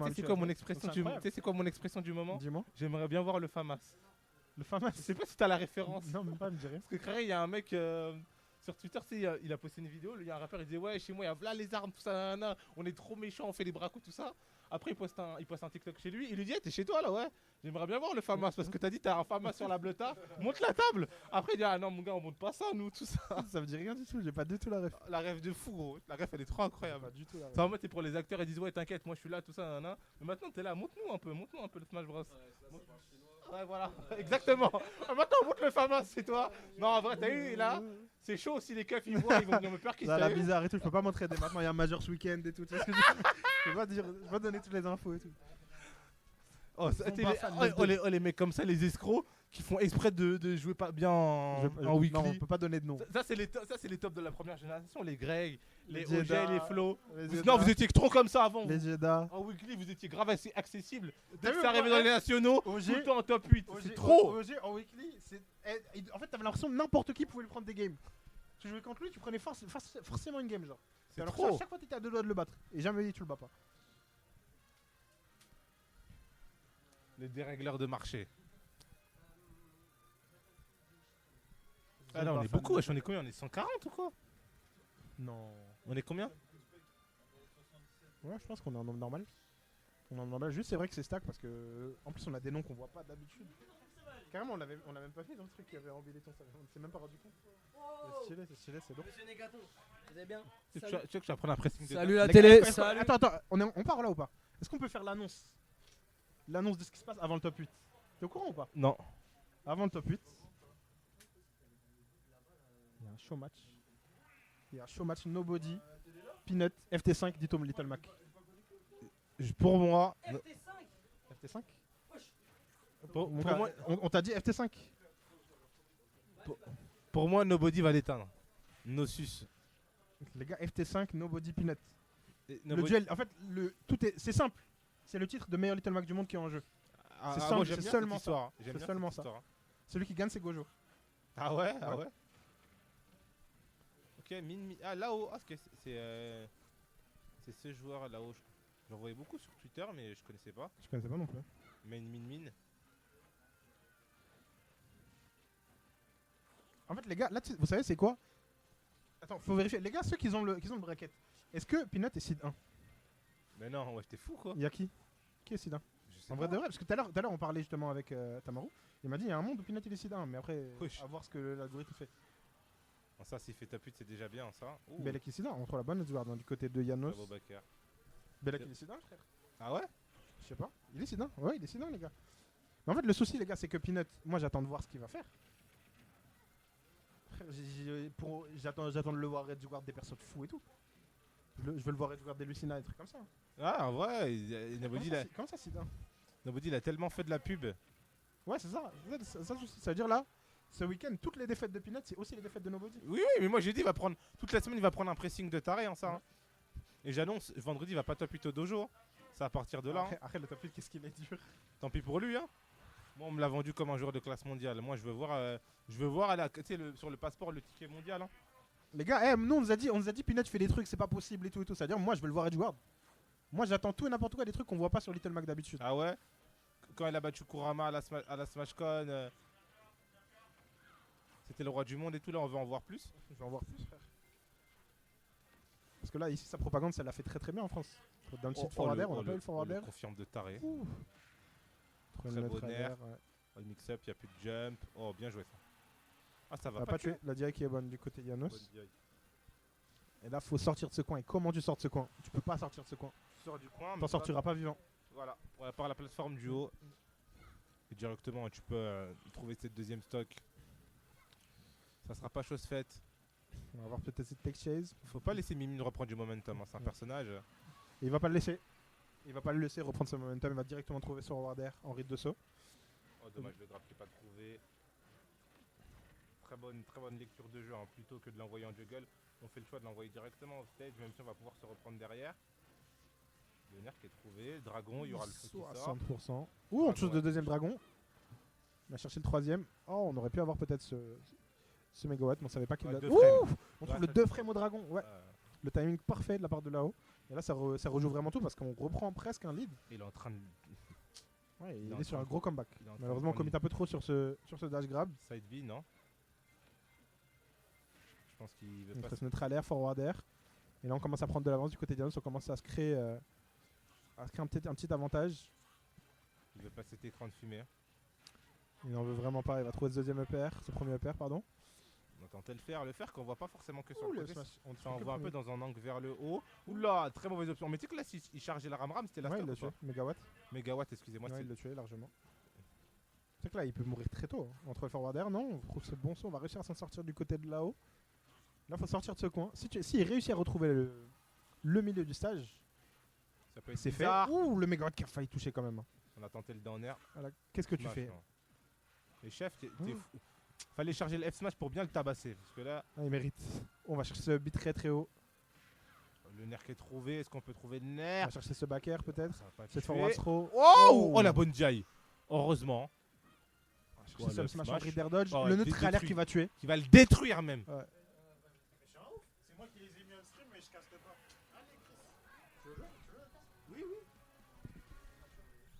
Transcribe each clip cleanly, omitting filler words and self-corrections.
Tu sais c'est quoi mon expression C'est du incroyable. tu sais c'est quoi mon expression du moment? Dis-moi. J'aimerais bien voir le FAMAS. Le FAMAS. Je sais pas si t'as la référence. Non, même pas, me dirait. Parce que carré, il y a un mec sur Twitter, tu sais, il a posté une vidéo, il y a un rappeur, il disait ouais, chez moi, il y a là les armes, tout ça, nanana, on est trop méchants, on fait les bracos, tout ça. Après, il poste un TikTok chez lui, il lui dit, hey, t'es chez toi là, ouais. J'aimerais bien voir le FAMAS parce que t'as dit, t'as un FAMAS sur la bleuta, monte la table. Après, il dit, ah non, mon gars, on monte pas ça, nous, tout ça. Ça me dit rien du tout, j'ai pas du tout la ref. La rêve de fou, gros. La rêve, elle est trop incroyable. Pas du tout la ref. C'est en mode, c'est pour les acteurs, ils disent, ouais, t'inquiète, moi je suis là, tout ça, nanana. Mais maintenant, t'es là, montre-nous un peu le Smash Bros. Ouais, voilà, exactement. Ah, maintenant, on monte le FAMAS, c'est toi. Non, en vrai, t'as eu là, c'est chaud si les keufs ils voient, ils vont venir me perquer. Ça, la bizarre et tout, je peux pas montrer des maintenant, il y a un Major ce week-end et tout. Tu vois ce que je veux dire. Je peux pas dire, je peux pas donner toutes les infos et tout. Oh, Ils sont pas fans de- les mecs comme ça, les escrocs, qui font exprès de jouer pas bien en Non, weekly. on peut pas donner de nom. Ça, c'est les tops de la première génération, les Greg, les Jeddah, OG, les Flo. les Non, Jeddah, vous étiez trop comme ça avant. les Jeddah. En weekly, vous étiez grave assez accessible. T'as Dès que vu, ça arrivait moi, dans les nationaux, OG, tout le temps en top 8. OG, C'est trop. OG en weekly, en fait, t'avais l'impression que n'importe qui pouvait lui prendre des games. Tu jouais contre lui, tu prenais forcément une game, genre. C'est Alors trop. à chaque fois, t'étais à deux doigts de le battre. Et jamais tu le bats pas. Les dérégleurs de marché. Ah là, on est beaucoup, wesh, on est combien? On est 140 ou quoi? Non. On est combien? Ouais, je pense qu'on est en nombre normal. On est en nombre normal. Juste, c'est vrai que c'est stack parce que. En plus, on a des noms qu'on voit pas d'habitude. Carrément, on a même pas fait dans le truc qui avait rempli les tons. On s'est même pas rendu compte. C'est stylé, c'est lourd. Monsieur Négaton, vous allez bien? Tu veux que je t'apprenne un pressing de Salut la Les télé, gars, salut. Attends, on part là ou pas? Est-ce qu'on peut faire l'annonce? L'annonce de ce qui se passe avant le top 8. T'es au courant ou pas? Non. Avant le top 8. Il y a un show match. Il y a un show match Nobody, Peanut, FT5, Dito Little Mac. Pour moi, FT5 pour Mon moi, gars, on t'a dit FT5. pour moi, Nobody va l'éteindre. Nosus. Les gars, FT5, Nobody, Peanut. Et Le Nobody- duel, en fait, c'est simple. C'est le titre de meilleur Little Mac du monde qui est en jeu. Ah, c'est ah, simple, moi, j'aime c'est bien seulement cette histoire. J'aime C'est bien seulement cette ça. histoire. Celui qui gagne, c'est Gojo. Ah ouais, ah Ouais. ouais. Ok, ah là-haut, c'est ce joueur là-haut. J'en voyais beaucoup sur Twitter, mais je connaissais pas. Je connaissais pas non plus. Min. En fait, les gars, là, vous savez, c'est quoi? Attends, faut vérifier. Les gars, ceux qui ont le bracket, est-ce que Peanut est seed 1? Mais non, ouais, t'es fou quoi. Il y a qui? Qui est seed 1? Je sais En pas. vrai de vrai, parce que tout à l'heure, on parlait justement avec Tamaru. Il m'a dit, il y a un monde où Peanut il est seed 1, mais après, Wesh. à voir ce que l'algorithme fait. Bon, ça, s'il fait ta pute, c'est déjà bien ça. Ouh, Belek est seed 1, on trouve la bonne Edward du côté de Yanos. bravo Baker. Belek il est seed 1, frère. Ah ouais? Je sais pas. Il est seed 1. Ouais, il est seed 1, les gars. Mais en fait, le souci, les gars, c'est que Peanut, moi, j'attends de voir ce qu'il va faire. Frère, j'attends de le voir Edward des personnes fous et tout. Je veux le voir Edward des Lucina, des trucs comme ça. Ah ouais, Nobody, Comment ça, seed 1? Nobody, il a tellement fait de la pub. Ouais, c'est ça. Ça veut dire là, ce week-end, toutes les défaites de Peanut, c'est aussi les défaites de Nobody. Oui, mais moi j'ai dit, il va prendre toute la semaine, il va prendre un pressing de taré en ça. Hein. Et j'annonce, vendredi, il va pas top 8 au dojo. Hein. C'est à partir de là. Hein. Après, le top 8, qu'est-ce qu'il est dur. Tant pis pour lui. Hein. Moi, on me l'a vendu comme un joueur de classe mondiale. Moi, je veux voir aller sur le passeport le ticket mondial. Hein. Les gars, nous, on nous a dit Peanut fait des trucs, c'est pas possible et tout. C'est-à-dire, moi, je veux le voir Edward. Moi, j'attends tout et n'importe quoi, des trucs qu'on voit pas sur Little Mac d'habitude. Ah ouais? Quand il a battu Kurama à la SmashCon, c'était le roi du monde et tout. Là, on veut en voir plus. Je vais en voir plus, frère. Parce que là, ici, sa propagande, ça l'a fait très très bien en France. Dans le site forwarder, on a pas eu le forwarder. Confirme de taré. Très bon air. Le mix-up, il n'y a plus de jump. Oh, bien joué ça. Ah, ça On va va pas pas tuer. tuer. La direct qui est bonne du côté de Yanos. Bonne direct. Et là, faut sortir de ce coin. Et comment tu sors de ce coin? Tu peux pas sortir de ce coin. Tu sors du coin. T'en sortiras pas vivant. Voilà, par la plateforme du haut. Et directement, tu peux trouver cette deuxième stock. Ça sera pas chose faite. On va voir peut-être cette tech chase. Faut pas laisser Mimine reprendre du momentum. Hein. C'est un personnage. Et il va pas le laisser. Il va pas le laisser reprendre ce momentum. Il va directement trouver son forwarder en rythme de saut. Oh, dommage, le grab qui est pas trouvé. Très bonne lecture de jeu. Hein. Plutôt que de l'envoyer en juggle, on fait le choix de l'envoyer directement au stage. Même si on va pouvoir se reprendre derrière. Le nerf qui est trouvé. Dragon, il y aura le feu qui sort. 60%. Ouh, on touche de deuxième dragon. On a cherché le troisième. Oh, on aurait pu avoir peut-être ce mégawatt, mais on savait pas qu'il Ouais, l'a. deux Ouh, frames. on trouve Ouais, le ça- 2 frames au dragon. Ouais, le timing parfait de la part de là-haut. Et là, ça rejoue vraiment tout parce qu'on reprend presque un lead. Il est en train de Ouais, Il il est en est sur train un de- gros comeback. il est en train de Malheureusement, on prendre commit un peu trop sur ce dash grab. side B, non? Je pense qu'il veut Il pas. reste neutral air, forward air. Et là, on commence à prendre de l'avance du côté d'Ianos. On commence à se créer un petit avantage. Il veut pas cet écran de fumée. Hein. Il n'en veut vraiment pas. Il va trouver ce deuxième EPR, ce premier EPR, pardon. On a tenté le faire qu'on voit pas forcément que sur Ouh, le le côté. smash. On Ça envoie un peu dans un angle vers le haut. Oula, très mauvaise option. Mais tu sais que là, s'il chargeait la ram, c'était la Ouais, il stop l'a ou tué. pas Mégawatt. Mégawatt, excusez-moi. Ouais, c'est- il l'a tué largement. C'est que là, il peut mourir très tôt. Hein. Entre le forward air, non. On trouve ce bon saut. On va réussir à s'en sortir du côté de là-haut. Là, faut sortir de ce coin. S'il réussit à retrouver le milieu du stage, Ça peut être c'est fait. bizarre. Ouh, le mégawatt qui a failli toucher quand même. Hein. On a tenté le down air. Voilà. Qu'est-ce que tu Smash, fais? non. Et chef, t'es Ouh. fou. Fallait charger le F smash pour bien le tabasser. Parce que là, Ah, il mérite. On va chercher ce beat très très haut. le nerf qui est trouvé. Est-ce qu'on peut trouver le On nerf? va chercher ce back air peut-être. Ça va pas Cette tuer. forward throw. Oh, oh la bonne jaille. Heureusement. On va chercher Ouais, ce le smash en smash. reader dodge. Oh, le il neutral air détruit. qui va tuer. Qui va le détruire même. Mais je suis un ouf. C'est moi qui les ai mis en stream, mais je caste pas. Allez, Chris. Tu veux jouer? Oui, oui.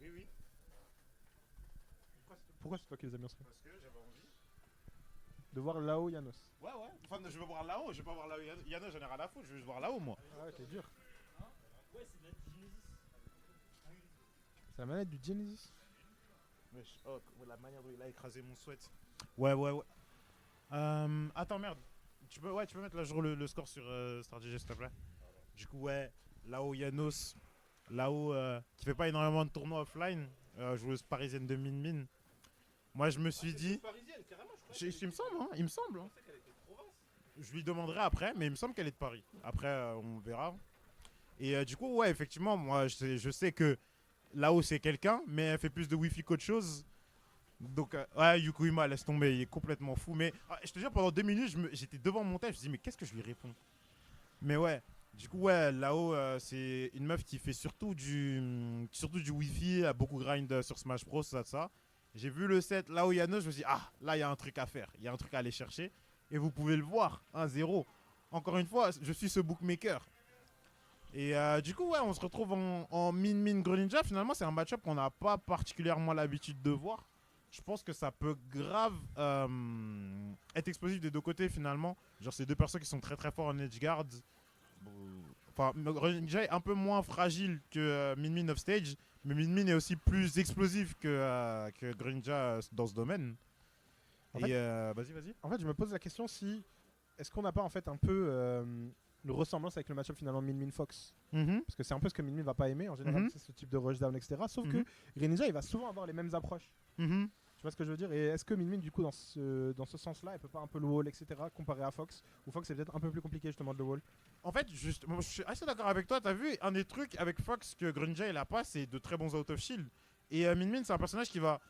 Oui, oui. Pourquoi c'est toi qui les as mis en stream? Parce que j'avais envie. De voir là-haut Yanos. Ouais, ouais. Enfin, je veux voir là-haut. Je veux pas voir là-haut. Yana, j'en ai rien à foutre. Je veux juste voir là-haut, moi. Ah ouais, t'es dur. Ouais, c'est de la Genesis. C'est la manette du Genesis. Wesh. Oh, la manière dont il a écrasé mon sweat. Ouais, ouais, ouais. Attends, merde. Tu peux mettre là, le score sur StarGG, s'il te plaît. Du coup, ouais. Là-haut, Yanos. Là-haut, qui fait pas énormément de tournois offline. Joueuse parisienne de Min. Moi, je me suis dit. Il me semble, hein. Il me semble. Hein. Je lui demanderai après, mais il me semble qu'elle est de Paris. Après, on verra. Et du coup, ouais, effectivement, moi, je sais que là-haut, c'est quelqu'un, mais elle fait plus de Wi-Fi qu'autre chose. Donc, ouais, Yukuima, laisse tomber, il est complètement fou. Mais je te jure, pendant 2 minutes, j'étais devant mon tête, je me dis, mais qu'est-ce que je lui réponds? Mais ouais, du coup, ouais, là-haut, c'est une meuf qui fait surtout du Wi-Fi, elle a beaucoup grind sur Smash Bros, ça. J'ai vu le set là où Yano, je me suis dit, ah, là, il y a un truc à faire, il y a un truc à aller chercher. Et vous pouvez le voir, 1-0. Encore une fois, je suis ce bookmaker. Et du coup, ouais, on se retrouve en Min Greninja. Finalement, c'est un match-up qu'on n'a pas particulièrement l'habitude de voir. Je pense que ça peut grave être explosif des deux côtés, finalement. Genre, c'est deux personnes qui sont très très forts en edge guard. Enfin, Greninja est un peu moins fragile que Min offstage. Mais Min est aussi plus explosif que Greninja dans ce domaine. En Et fait- vas-y. En fait, je me pose la question si. Est-ce qu'on n'a pas en fait un peu une ressemblance avec le match-up finalement Min Fox? Parce que c'est un peu ce que Min va pas aimer en général, Mhm. c'est ce type de rushdown, etc. Sauf que Greninja il va souvent avoir les mêmes approches. Tu vois ce que je veux dire? Et est-ce que Min du coup dans ce sens-là elle peut pas un peu le wall, etc. comparé à Fox? Ou Fox c'est peut-être un peu plus compliqué justement de le wall? En fait, moi, je suis assez d'accord avec toi. T'as vu, un des trucs avec Fox que Greninja il a pas, c'est de très bons out of shield. Et Min, c'est un personnage qui va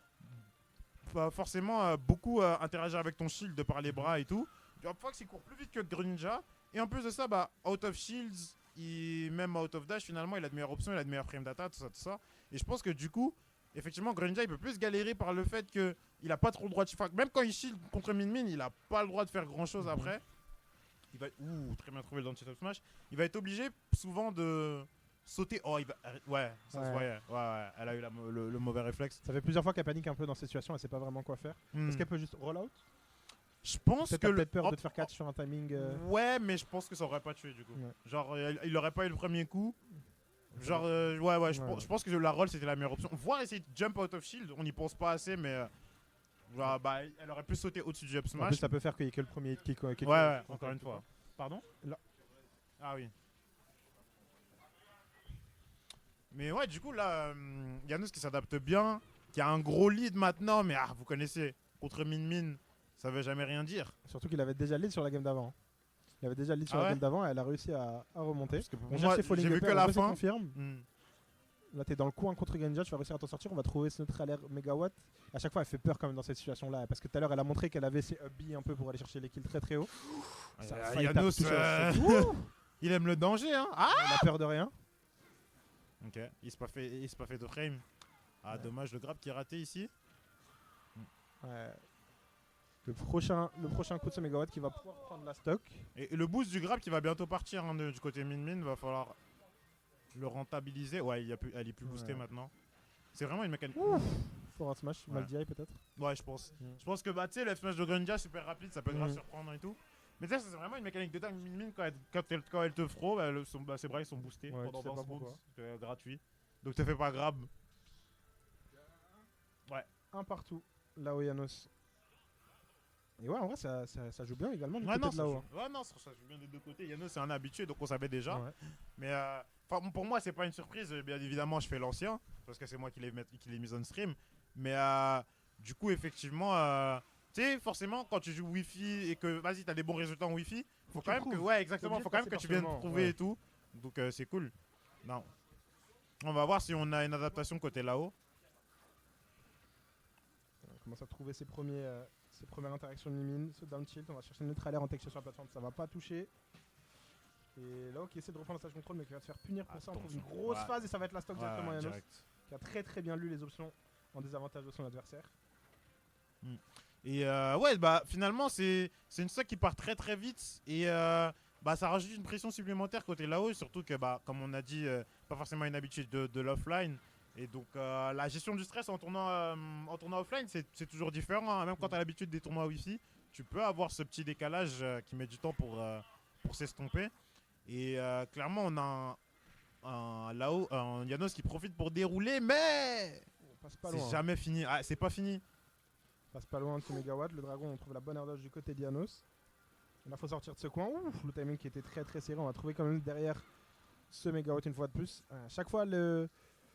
forcément beaucoup interagir avec ton shield de par les bras et tout. Genre, Fox il court plus vite que Greninja. Et en plus de ça, bah, out of shields, même out of dash, finalement, il a de meilleures options, il a de meilleures frame data, tout ça. Et je pense que du coup, effectivement, Greninja il peut plus galérer par le fait qu'il a pas trop le droit de. Enfin, même quand il shield contre Min, il a pas le droit de faire grand chose après. Il va. Ouh, très bien trouvé le down up smash. Il va être obligé souvent de sauter. Oh, il va. Ouais, ça se Ouais. voyait. Ouais, elle a eu le mauvais réflexe. Ça fait plusieurs fois qu'elle panique un peu dans cette situation, elle sait pas vraiment quoi faire. Est-ce qu'elle peut juste roll out? Je pense Peut-être que t'as peut-être peur oh, de te faire catch sur un timing. Ouais, mais je pense que ça aurait pas tué du coup. Ouais. Genre, il aurait pas eu le premier coup. Genre, ouais, je pense que la roll c'était la meilleure option. Voire essayer de jump out of shield, on n'y pense pas assez, mais. Genre, bah, elle aurait pu sauter au-dessus du up En plus, smash. ça peut faire qu'il y ait que le premier hit qui Ouais, encore une fois. Pardon Là. Ah oui. Mais ouais, du coup, là, Yanos qui s'adapte bien, qui a un gros lead maintenant, mais vous connaissez, contre Min, ça veut jamais rien dire. Surtout qu'il avait déjà le lead sur la game d'avant. Il avait déjà le lead sur Ah la ouais game d'avant et elle a réussi à remonter. Parce que pour On moi, cherche ses falling j'ai vu upper, que on la veut, ça fin. confirme. Hmm. Là, t'es dans le coin contre Greninja, tu vas réussir à t'en sortir. On va trouver ce neutral air mégawatt. À chaque fois, elle fait peur quand même dans cette situation-là. Parce que tout à l'heure, elle a montré qu'elle avait ses up B un peu pour aller chercher les kills très très haut. Ça a failli Yanos, toucher la cheville. il aime le danger, hein. Elle a peur de rien. Ok, il s'est pas fait de frame. Ah, dommage, le grab qui est raté ici. Ouais. Le prochain coup de ce mégawatt qui va pouvoir prendre la stock. Et le boost du grab qui va bientôt partir hein, du côté Min, va falloir le rentabiliser. Ouais, elle est plus boostée Ouais. maintenant. C'est vraiment une mécanique. Forward smash, Ouais. mal direct peut-être. Ouais, je pense. Mm. Je pense que bah, tu sais, le F-Smash de Greninja, super rapide, ça peut grave Mm. surprendre et tout. Mais tu sais, c'est vraiment une mécanique de dingue. Min quand elle te fro, ses bras ils sont boostés Ouais, pendant tu sais 20 pas secondes. pourquoi. C'est gratuit. Donc te fais pas grave. Un partout, là où Yanos. Et ouais, en vrai, ça joue bien également du Ouais, côté non, de ça là-haut. joue, ouais, non, ça joue bien des deux côtés. Yano, c'est un habitué, donc on savait déjà. Ouais. Mais pour moi, c'est pas une surprise. Bien évidemment, je fais l'ancien, parce que c'est moi qui l'ai mis on stream. Mais du coup, effectivement, tu sais, forcément, quand tu joues Wi-Fi et que, vas-y, t'as des bons résultats en Wi-Fi, faut tu quand même que, prouves. ouais, exactement, obligé faut de quand même passer que tu par ce viennes moment, prouver ouais. et tout. Donc c'est cool. Non. On va voir si on a une adaptation côté là-haut. On commence à trouver ses premières interactions de Mimine. Ce down tilt, on va chercher le neutralaire en texture sur la plateforme, ça va pas toucher. Et là, qui essaie de reprendre le stage contrôle, mais qui va se faire punir pour ça. On trouve une Attention. grosse Ouais. phase et ça va être la stock directement Ouais, Yanos, direct. qui a très bien lu les options en désavantage de son adversaire. Et ouais, bah finalement, c'est une stock qui part très vite. Et bah, ça rajoute une pression supplémentaire côté là-haut. Surtout que, bah, comme on a dit, pas forcément une habitude de l'offline. Et donc, la gestion du stress en tournant offline, c'est toujours différent. Hein. Même quand tu as l'habitude des tournois Wi-Fi, tu peux avoir ce petit décalage qui met du temps pour s'estomper. Et clairement, on a là-haut un Yanos qui profite pour dérouler, mais On passe pas c'est loin. jamais fini. Ah, c'est pas fini. On passe pas loin de ce mégawatt. Le dragon, on trouve la bonne air dodge du côté d'Yanos. Là, faut sortir de ce coin. Ouf, le timing qui était très serré. On va trouver quand même derrière ce mégawatt une fois de plus. À chaque fois,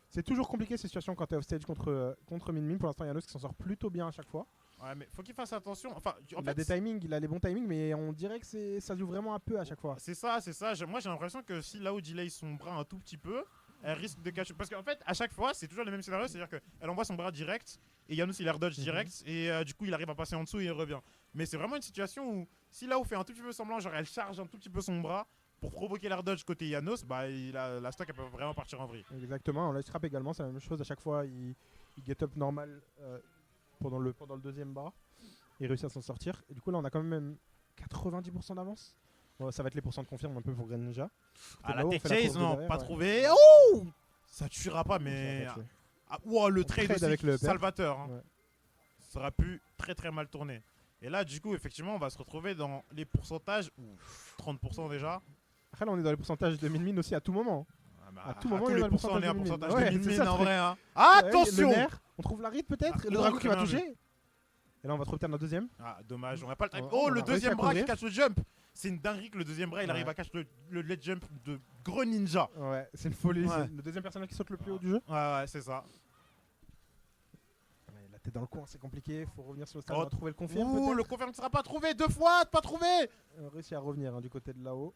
c'est toujours compliqué ces situations quand t'es off stage contre Min Min. Pour l'instant, Yanos qui s'en sort plutôt bien à chaque fois. Ouais, mais faut qu'il fasse attention. Enfin, en Il a fait, des timings, il a les bons timings, mais on dirait que ça joue vraiment un peu à chaque fois. c'est ça. Moi, j'ai l'impression que si là-haut delay son bras un tout petit peu, elle risque de cacher. Parce qu'en fait, à chaque fois, c'est toujours le même scénario. C'est-à-dire qu'elle envoie son bras direct et Yanos il air dodge Mhm. direct et du coup, il arrive à passer en dessous et il revient. Mais c'est vraiment une situation où si là-haut fait un tout petit peu semblant, genre elle charge un tout petit peu son bras pour provoquer l'air dodge côté Yanos, bah la stock elle peut vraiment partir en vrille. Exactement, on la trap également, c'est la même chose. À chaque fois, il get up normal pendant le deuxième bras. Il réussit à s'en sortir. Et du coup, là, on a quand même 90% d'avance. Bon, ça va être les pourcents de confirme un peu pour Greninja. Ah, la là-haut, on tech fait la chase, course de non, derrière, pas ouais. trouvé. Oh, ça tuera pas, mais. Ça va tuer. Ah, wow, le On trade trade aussi, avec le père. salvateur. Hein. Ouais. Ça aurait pu très mal tourner. Et là, du coup, effectivement, on va se retrouver dans les pourcentages. 30% déjà. Après, là, on est dans les pourcentages de Min Min aussi à tout moment. Ah, bah, À tout moment, il y tous a les le pourcents, on pourcentage est à de Min Min. pourcentage Ouais, de Min c'est Min ça, en le vrai. Hein. Ouais, Attention! le nerf, on trouve la rythme peut-être. Ah, Le dragon qui va très bien toucher. Et là, on va trouver peut-être un deuxième. Ah, dommage, on n'a pas le time. Ouais, Oh, on le a réussi deuxième à bras qui couvrir. cache le jump. C'est une dinguerie que le deuxième bras, il Ouais. arrive à cacher le leg jump de Greninja. Ouais, c'est une folie. Ouais. C'est le deuxième personnage qui saute le plus haut du jeu. Ouais, c'est ça. Ouais, la tête dans le coin, c'est compliqué. Faut revenir sur le stade. Oh. On va trouver le confirme. Ouh, peut-être. le confirme ne sera pas trouvé. 2 fois, pas trouvé. On a réussi à revenir du côté de là-haut.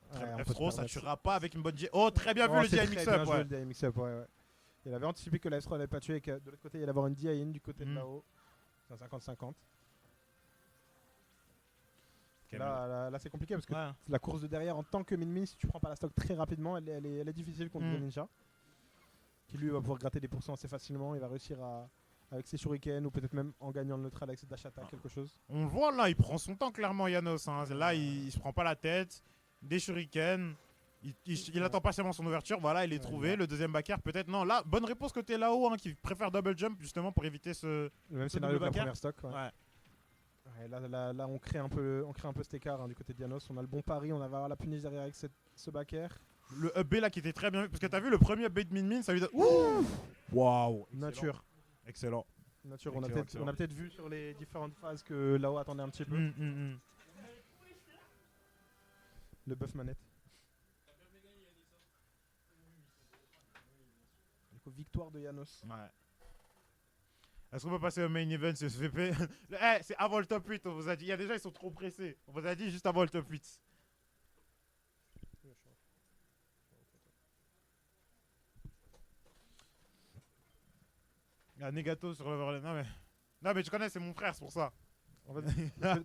Très Ouais, on bien, peut se F-Throw, ça permettre. tuera pas avec une bonne J. Oh, très bien vu Oh, le c'est DI très mix-up. bien joué, Ouais. le DI mix-up, ouais. Il avait anticipé que la F3 n'avait pas tué et que de l'autre côté il allait avoir une DI in du côté de Mm. là-haut. C'est un 50-50. Ok, Là, c'est compliqué parce que ouais. la course de derrière en tant que Min Min, si tu prends pas la stock très rapidement, elle est difficile contre Mm. Greninja. Qui lui va pouvoir gratter des pourcents assez facilement. Il va réussir avec ses shurikens ou peut-être même en gagnant le neutral avec ses dash attack, quelque chose. On le voit là, il prend son temps clairement, Yanos. Hein. Là, il se prend pas la tête. Des shurikens. Il attend patiemment son ouverture. Voilà, il est Ouais, trouvé. ouais. Le deuxième backer, peut-être. Non, là, bonne réponse côté là-haut, hein, qui préfère double jump justement pour éviter ce. Le même Ce scénario que la double backer. première stock. Ouais. Ouais. Ouais, là, on crée un peu cet écart hein, du côté de Dianos. On a le bon pari, on va avoir la punish derrière avec ce backer. Le up B là qui était très bien vu. Parce que t'as vu le premier up B de Min Min, ça lui donne. Ouh! Waouh! Nature. Excellent. Nature, Excellent, on a peut-être vu sur les différentes phases que là-haut attendait un petit peu. Mm. Le buff manette. Du coup, victoire de Janos. Ouais. Est-ce qu'on peut passer au main event SVP? Eh, c'est avant le top 8, on vous a dit. Il y a déjà, ils sont trop pressés. On vous a dit juste avant le top 8. Ah, Negato sur l'overlay. Non, mais tu connais, c'est mon frère, c'est pour ça. En fait,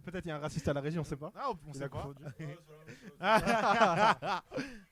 peut-être il y a un raciste à la régie, on sait pas. Ah, on Il sait a pas. confondu. Ouais, c'est la même chose.